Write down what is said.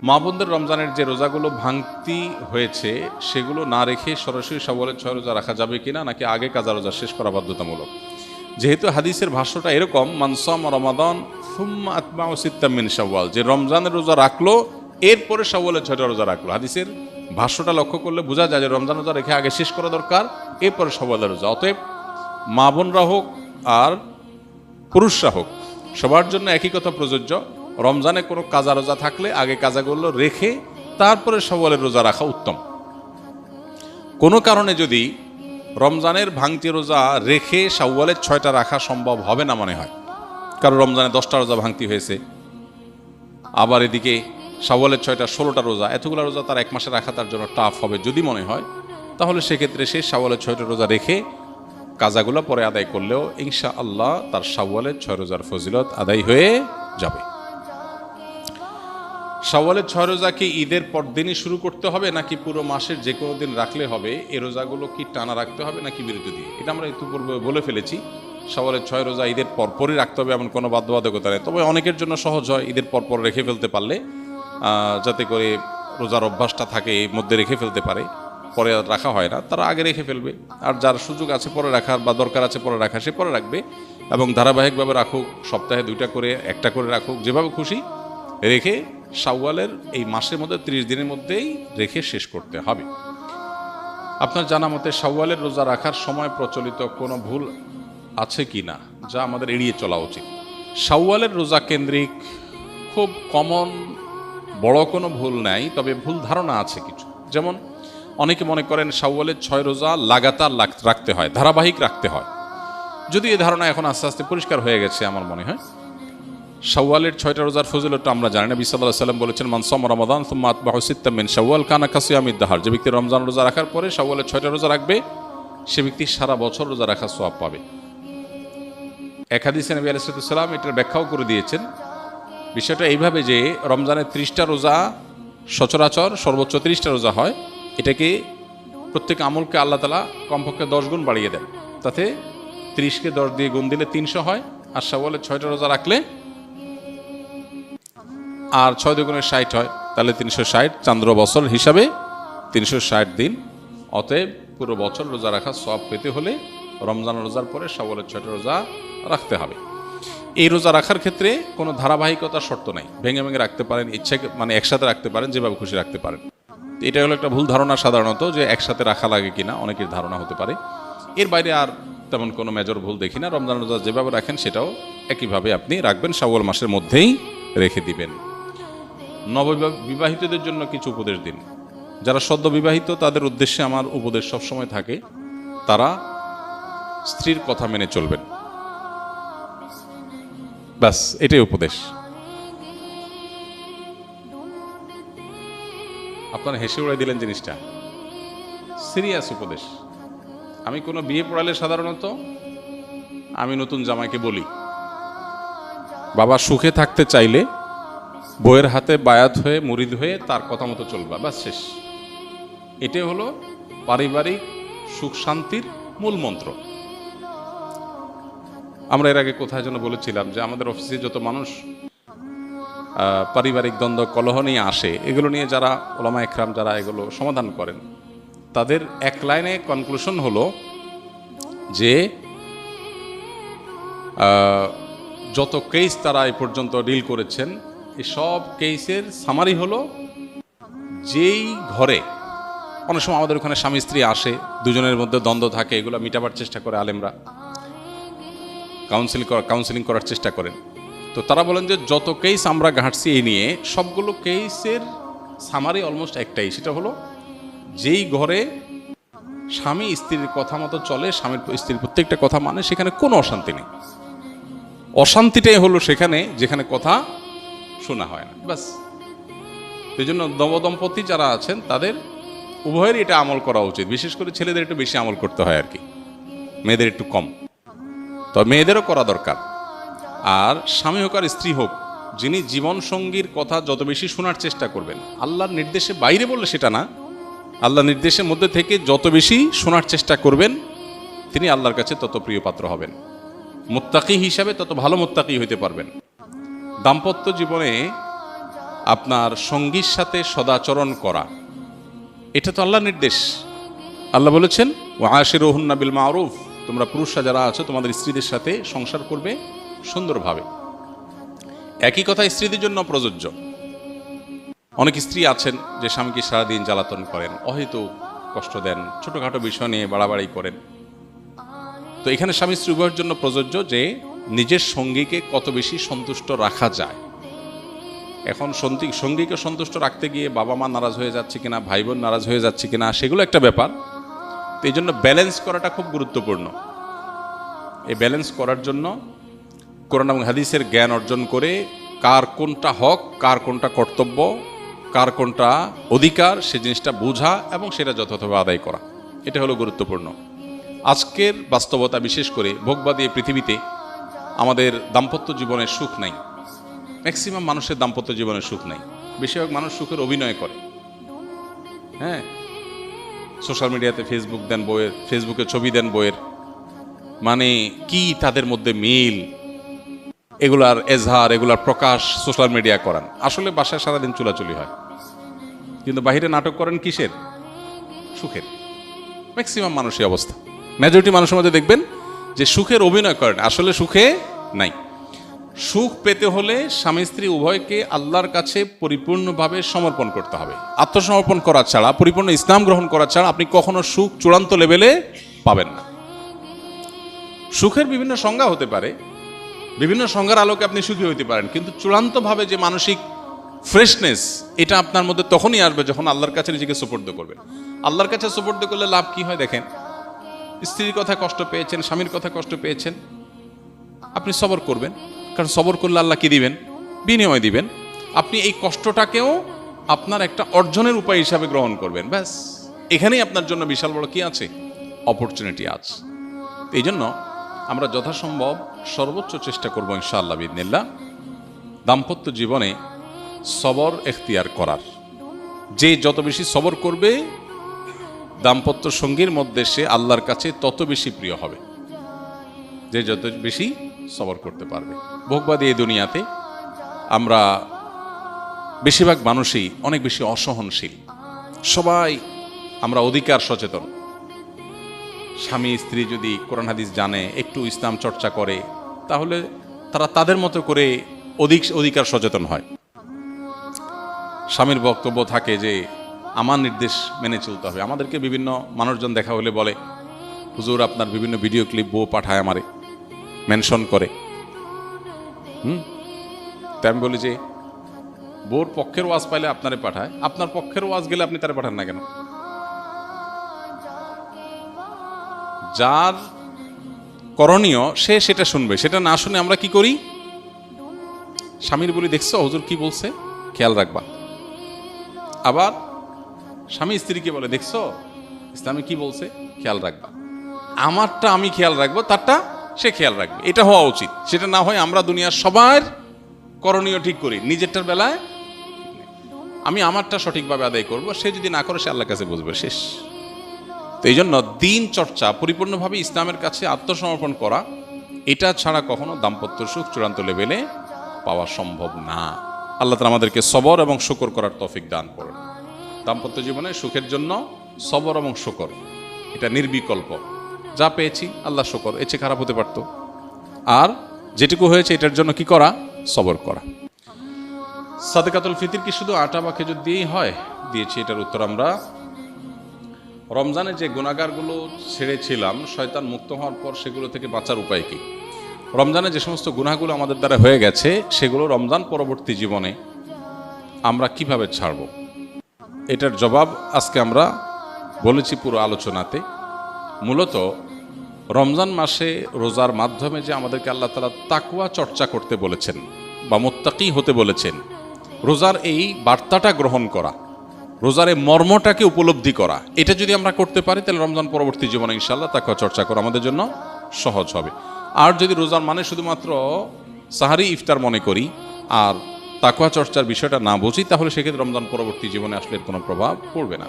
মা বোনদের রমজানের যে রোজাগুলো ভাঙতি হয়েছে সেগুলো না রেখে সরাসরি শাওয়ালের 6 রোজা রাখা যাবে কিনা, নাকি আগে কাজা রোজা শেষ করা বাধ্যতামূলক? যেহেতু হাদিসের ভাষ্যটা এরকম, মান সামা রমাদান সুম্মা আতবাউ সিত্তাম মিন শাওয়াল, যে রমজানের রোজা রাখলো এরপরে শাওয়ালের 6টা রোজা রাখলো। হাদিসের ভাষ্যটা লক্ষ্য করলে বোঝা যায় যে রমজান রোজা রেখে আগে শেষ করা দরকার, এরপরে শাওয়ালের রোজা। অতএব মা বোনরা হোক আর পুরুষরা হোক, সবার জন্য একই কথা প্রযোজ্য। রমজানে কোনো কাজা রোজা থাকলে আগে কাজাগুলো রেখে তারপরে শাওয়ালের রোজা রাখা উত্তম। কোনো কারণে যদি রমজানের ভাঙতি রোজা রেখে শাওয়ালের 6টা রাখা সম্ভব হবে না মনে হয়, কারণ রমজানে 10টা রোজা ভাঙতি হয়েছে, আবার এদিকে শাওয়ালের 6টা 16টা রোজা, এতগুলো রোজা তার এক মাসে রাখা তার জন্য টাফ হবে যদি মনে হয়, তাহলে সেক্ষেত্রে সে শাওয়ালের 6টা রোজা রেখে কাজাগুলো পরে আদায় করলেও ইনশাআল্লাহ তার শাওয়ালের 6 রোজার ফজিলত আদায় হয়ে যাবে। শাওয়ালের 6 রোজা কি ঈদের পরদিনই শুরু করতে হবে, নাকি পুরো মাসের যে কোনো দিন রাখলে হবে? এই রোজাগুলো কি টানা রাখতে হবে নাকি বিরতি দিয়ে? এটা আমরা ইতিপূর্বে বলে ফেলেছি। শাওয়ালের 6 রোজা ঈদের পরপরই রাখতে হবে এমন কোনো বাধ্যবাধকতা নেই। তবে অনেকের জন্য সহজ হয় ঈদের পরপর রেখে ফেলতে পারলে, যাতে করে রোজার অভ্যাসটা থাকে এর মধ্যে রেখে ফেলতে পারে, পরে আর রাখা হয় না, তারা আগে রেখে ফেলবে। আর যার সুযোগ আছে পরে রাখার বা দরকার আছে পরে রাখা, সে পরে রাখবে এবং ধারাবাহিকভাবে রাখুক, সপ্তাহে 2টা করে 1টা করে রাখুক, যেভাবে খুশি রেখে শাওয়ালের এই মাসের মধ্যে 30 দিনের মধ্যেই রেখে শেষ করতে হবে। আপনার জানা মতে শাওয়ালের রোজা রাখার সময় প্রচলিত কোনো ভুল আছে কি না, যা আমাদের এড়িয়ে চলা উচিত? শাওয়ালের রোজা কেন্দ্রিক খুব কমন বড় কোনো ভুল নাই, তবে ভুল ধারণা আছে কিছু। যেমন অনেকে মনে করেন শাওয়ালের 6 রোজা লাগাতার রাখতে হয়, ধারাবাহিক রাখতে হয়। যদি এই ধারণা এখন আস্তে আস্তে পরিষ্কার হয়ে গেছে আমার মনে হয়। শাওয়ালের 6টা রোজার ফজিলতটা আমরা জানি। নবী সাল্লাল্লাহু আলাইহি ওয়াসাল্লাম বলেছেন, মান সামা রমাদান সুম্মা আতবাহু সিত্তাম মিন শাওয়াল কানা কাসিয়ামিদ দাহর, যে ব্যক্তি রমজান রোজা রাখার পরে শাওয়ালের 6টা রোজা রাখবে সে ব্যক্তি সারা বছর রোজা রাখার সওয়াব পাবে। এক হাদিসে নবী আলাইহিস সালাম এটার ব্যাখ্যাও করে দিয়েছেন। বিষয়টা এইভাবে যে রমজানের 30টা রোজা সচরাচর সর্বোচ্চ 30টা রোজা হয়, এটাকে প্রত্যেক আমলকে আল্লাহ তাআলা কমপক্ষে 10 গুণ বাড়িয়ে দেন। তাতে 30কে 10 দিয়ে গুণ দিলে 300 হয়, আর শাওয়ালের 6টা রোজা রাখলে আর 6 দুগুণে 60 হয়, তাহলে 360, চান্দ্র বছর হিসাবে 360 দিন। অতএব পুরো বছর রোজা রাখার সওয়াব পেতে হলে রমজান রোজার পরে শাওয়ালের 6টা রোজা রাখতে হবে। এই রোজা রাখার ক্ষেত্রে কোনো ধারাবাহিকতার শর্ত নাই, ভেঙে ভেঙে রাখতে পারেন, ইচ্ছা মানে একসাথে রাখতে পারেন, যেভাবে খুশি রাখতে পারেন। এটা হলো একটা ভুল ধারণা সাধারণত, যে একসাথে রাখা লাগে কিনা অনেকের ধারণা হতে পারে। এর বাইরে আর তেমন কোনো মেজর ভুল দেখি না। রমজান রোজা যেভাবে রাখেন সেটাও একইভাবে আপনি রাখবেন, শাওয়াল মাসের মধ্যেই রেখে দিবেন। নববিবাহিতদের জন্য কিছু উপদেশ দিন। যারা সদ্য বিবাহিত তাদের উদ্দেশ্যে আমার উপদেশ সবসময় থাকে, তারা স্ত্রীর কথা মেনে চলবেন, ব্যাস এটাই উপদেশ। আপনারা হেসে উড়াই দিলেন জিনিসটা, সিরিয়াস উপদেশ। আমি কোনো বিয়ে পড়ালে সাধারণত আমি নতুন জামাইকে বলি, বাবা সুখে থাকতে চাইলে বইয়ের হাতে বায়াত হয়ে মুরিদ হয়ে তার কথা মতো চলবা, ব্যাস শেষ। এটাই হলো পারিবারিক সুখ শান্তির মূল মন্ত্র। আমরা এর আগে কোথায় যেন বলেছিলাম যে আমাদের অফিসে যত মানুষ পারিবারিক দ্বন্দ্ব কলহ নিয়ে আসে, এগুলো নিয়ে যারা ওলামা একরাম যারা এগুলো সমাধান করেন, তাদের এক লাইনে কনক্লুশন হলো যে যত কেস তারা এই পর্যন্ত ডিল করেছেন, এই সব কেসের সামারি হলো, যেই ঘরে অনেক সময় আমাদের ওখানে স্বামী স্ত্রী আসে, দুজনের মধ্যে দ্বন্দ্ব থাকে, এগুলো মিটাবার চেষ্টা করে আলেমরা, কাউন্সিলিং করার চেষ্টা করেন। তো তারা বলেন যে যত কেস আমরা ঘাঁটছি এই নিয়ে, সবগুলো কেসের সামারি অলমোস্ট একটাই, সেটা হলো যেই ঘরে স্বামী স্ত্রীর কথা মতো চলে, স্বামীর স্ত্রীর প্রত্যেকটা কথা মানে, সেখানে কোনো অশান্তি নেই। অশান্তিটাই হলো সেখানে যেখানে কথা শোনা হয় না, ব্যাস। সেই জন্য নবদম্পতি যারা আছেন তাদের উভয়েরই এটা আমল করা উচিত। বিশেষ করে ছেলেদের একটু বেশি আমল করতে হয় আর কি, মেয়েদের একটু কম, তবে মেয়েদেরও করা দরকার। আর স্বামী হোক আর স্ত্রী হোক, যিনি জীবন সঙ্গীর কথা যত বেশি শোনার চেষ্টা করবেন, আল্লাহর নির্দেশে বাইরে বললে সেটা না, আল্লাহর নির্দেশের মধ্যে থেকে যত বেশি শোনার চেষ্টা করবেন, তিনি আল্লাহর কাছে তত প্রিয় পাত্র হবেন, মুত্তাকি হিসাবে তত ভালো মুত্তাকি হইতে পারবেন। দাম্পত্য জীবনে আপনার সঙ্গীর সাথে সদাচরণ করা, এটা তো আল্লাহর নির্দেশ। আল্লাহ বলেছেন ওয়াশিরুহুন্না বিল মারুফ, তোমরা পুরুষরা যারা আছো তোমাদের স্ত্রীদের সাথে সংসার করবে সুন্দরভাবে। একই কথা স্ত্রীদের জন্য প্রযোজ্য। অনেক স্ত্রী আছেন যে স্বামীকে সারাদিন জ্বালাতন করেন, অহেতুক কষ্ট দেন, ছোটখাটো বিষয় নিয়ে বাড়াবাড়ি করেন। তো এখানে স্বামী স্ত্রী উভয়ের জন্য প্রযোজ্য যে নিজের সঙ্গীকে কত বেশি সন্তুষ্ট রাখা যায়। এখন সঙ্গীকে সন্তুষ্ট রাখতে গিয়ে বাবা মা নারাজ হয়ে যাচ্ছে কিনা, ভাই বোন নারাজ হয়ে যাচ্ছে কিনা, সেগুলো একটা ব্যাপার। তো এই জন্য ব্যালেন্স করাটা খুব গুরুত্বপূর্ণ। এই ব্যালেন্স করার জন্য কোরআন এবং হাদিসের জ্ঞান অর্জন করে কার কোনটা হক, কার কোনটা কর্তব্য, কার কোনটা অধিকার, সে জিনিসটা বোঝা এবং সেটা যথাযথভাবে আদায় করা, এটা হলো গুরুত্বপূর্ণ। আজকের বাস্তবতা, বিশেষ করে ভোগবাদী এই পৃথিবীতে আমাদের দাম্পত্য জীবনের সুখ নাই। ম্যাক্সিমাম মানুষের দাম্পত্য জীবনের সুখ নাই। বেশিরভাগ মানুষ সুখের অভিনয় করে। হ্যাঁ, সোশ্যাল মিডিয়াতে ফেসবুক দেন বইয়ের, ফেসবুকে ছবি দেন বইয়ের, মানে কি তাদের মধ্যে মিল, এগুলার এজহার, এগুলার প্রকাশ সোশ্যাল মিডিয়া করান। আসলে বাসায় সারাদিন চুলাচুলি হয়, কিন্তু বাহিরে নাটক করেন কিসের? সুখের। ম্যাক্সিমাম মানুষের অবস্থা, মেজরিটি মানুষের মধ্যে দেখবেন যে সুখের অভিনয় করেন, আসলে সুখে নাই। সুখ পেতে হলে স্বামী স্ত্রী উভয়কে আল্লাহর কাছে পরিপূর্ণভাবে সমর্পণ করতে হবে। আত্মসমর্পণ করা ছাড়া, পরিপূর্ণ ইসলাম গ্রহণ করা ছাড়া আপনি কখনো সুখ চূড়ান্ত লেভেলে পাবেন না। সুখের বিভিন্ন সংজ্ঞা হতে পারে, বিভিন্ন সংজ্ঞার আলোকে আপনি সুখী হইতে পারেন, কিন্তু চূড়ান্তভাবে যে মানসিক ফ্রেশনেস, এটা আপনার মধ্যে তখনই আসবে যখন আল্লাহর কাছে নিজেকে সুপর্দ করবেন। আল্লাহর কাছে সুপর্দ করলে লাভ কি হয় দেখেন। স্ত্রীর কথা কষ্ট পেয়েছেন, স্বামীর কথা কষ্ট পেয়েছেন, আপনি সবর করবেন, কারণ সবর করলে আল্লাহ কি দিবেন? বিনিময় দিবেন। আপনি এই কষ্টটাকেও আপনার একটা অর্জনের উপায় হিসাবে গ্রহণ করবেন। ব্যাস, এখানেই আপনার জন্য বিশাল বড় কি আছে? অপরচুনিটি আছে। এই জন্য আমরা যথাসম্ভব সর্বোচ্চ চেষ্টা করব ইনশাআল্লাহ বিইذনিল্লাহ দাম্পত্য জীবনে সবর এখতিয়ার করার। যে যত বেশি সবর করবে দাম্পত্য সঙ্গীর মধ্যে, সে আল্লাহর কাছে তত বেশি প্রিয় হবে, যে যত বেশি সবর করতে পারবে। ভোগবাদী এই দুনিয়াতে আমরা বেশিরভাগ মানুষই অনেক বেশি অসহনশীল। সবাই আমরা অধিকার সচেতন। স্বামী স্ত্রী যদি কোরআন হাদিস জানে, একটু ইসলাম চর্চা করে, তাহলে তারা তাদের মতো করে অধিকার সচেতন হয়। স্বামীর বক্তব্য থাকে যে আমার নির্দেশ মেনে চলতে হবে। আমাদেরকে বিভিন্ন মানুষজন দেখা হলে বলে, হুজুর আপনার বিভিন্ন ভিডিও ক্লিপ বউ পাঠায় আমারে, মেনশন করে। তাই আমি বলি যে বউর পক্ষের ওয়াজ পাইলে আপনারে পাঠায়, আপনার পক্ষের ওয়াজ গেলে আপনি তারে পাঠান না কেন? যার করণীয় সে সেটা শুনবে, সেটা না শুনে আমরা কি করি? স্বামীর বলি, দেখছো হুজুর কি বলছে, খেয়াল রাখবা। আবার স্বামী স্ত্রীকে বলে, দেখছো ইসলামে কি বলছে, খেয়াল রাখবা। আমারটা আমি খেয়াল রাখবো, তারটা সে খেয়াল রাখবে। এটা হওয়া উচিত। সেটা না হয় আমরা দুনিয়ার সবার করণীয় ঠিক করি, নিজেরটার বেলায় আমি আমারটা সঠিকভাবে আদায় করব, সে যদি না করে সে আল্লাহর কাছে বুঝবে, শেষ। তো এই জন্য দিন চর্চা, পরিপূর্ণভাবে ইসলামের কাছে আত্মসমর্পণ করা, এটা ছাড়া কখনো দাম্পত্য সুখ চূড়ান্ত লেভেলে পাওয়া সম্ভব না। আল্লাহ তাআলা আমাদেরকে সবর এবং শুকর করার তৌফিক দান করুন। দাম্পত্য জীবনে সুখের জন্য সবর এবং শুকর, এটা নির্বিকল্প। যা পেয়েছি আল্লাহ শুকর, এর চেয়ে খারাপ হতে পারত। আর যেটুকু হয়েছে এটার জন্য কি করা? সবর করা। সাদকাতুল ফিতর কি শুধু আটা বা খেজুর দিয়েই হয়? দিয়েছি। এটার উত্তর আমরা রমজানে যে গুনাহগারগুলো ছেড়েছিলাম, শয়তান মুক্ত হওয়ার পর সেগুলো থেকে বাঁচার উপায় কি? রমজানে যে সমস্ত গুনাহগুলো আমাদের দ্বারা হয়ে গেছে, সেগুলো রমজান পরবর্তী জীবনে আমরা কিভাবে ছাড়ব, এটার জবাব আজকে আমরা বলেছি পুরো আলোচনাতে। মূলত রমজান মাসে রোজার মাধ্যমে যে আমাদেরকে আল্লাহ তাআলা তাকওয়া চর্চা করতে বলেছেন বা মুত্তাকি হতে বলেছেন, রোজার এই বার্তাটা গ্রহণ করা, রোজার এই মর্মটাকে উপলব্ধি করা, এটা যদি আমরা করতে পারি তাহলে রমজান পরবর্তী জীবনে ইনশাআল্লাহ তাকওয়া চর্চা করা আমাদের জন্য সহজ হবে। আর যদি রোজার মানে শুধুমাত্র সাহারি ইফতার মনে করি আর তাকওয়া চর্চার বিষয়টা না বুঝি, তাহলে সেক্ষেত্রে রমজান পরবর্তী জীবনে আসলে কোনো প্রভাব পড়বে না।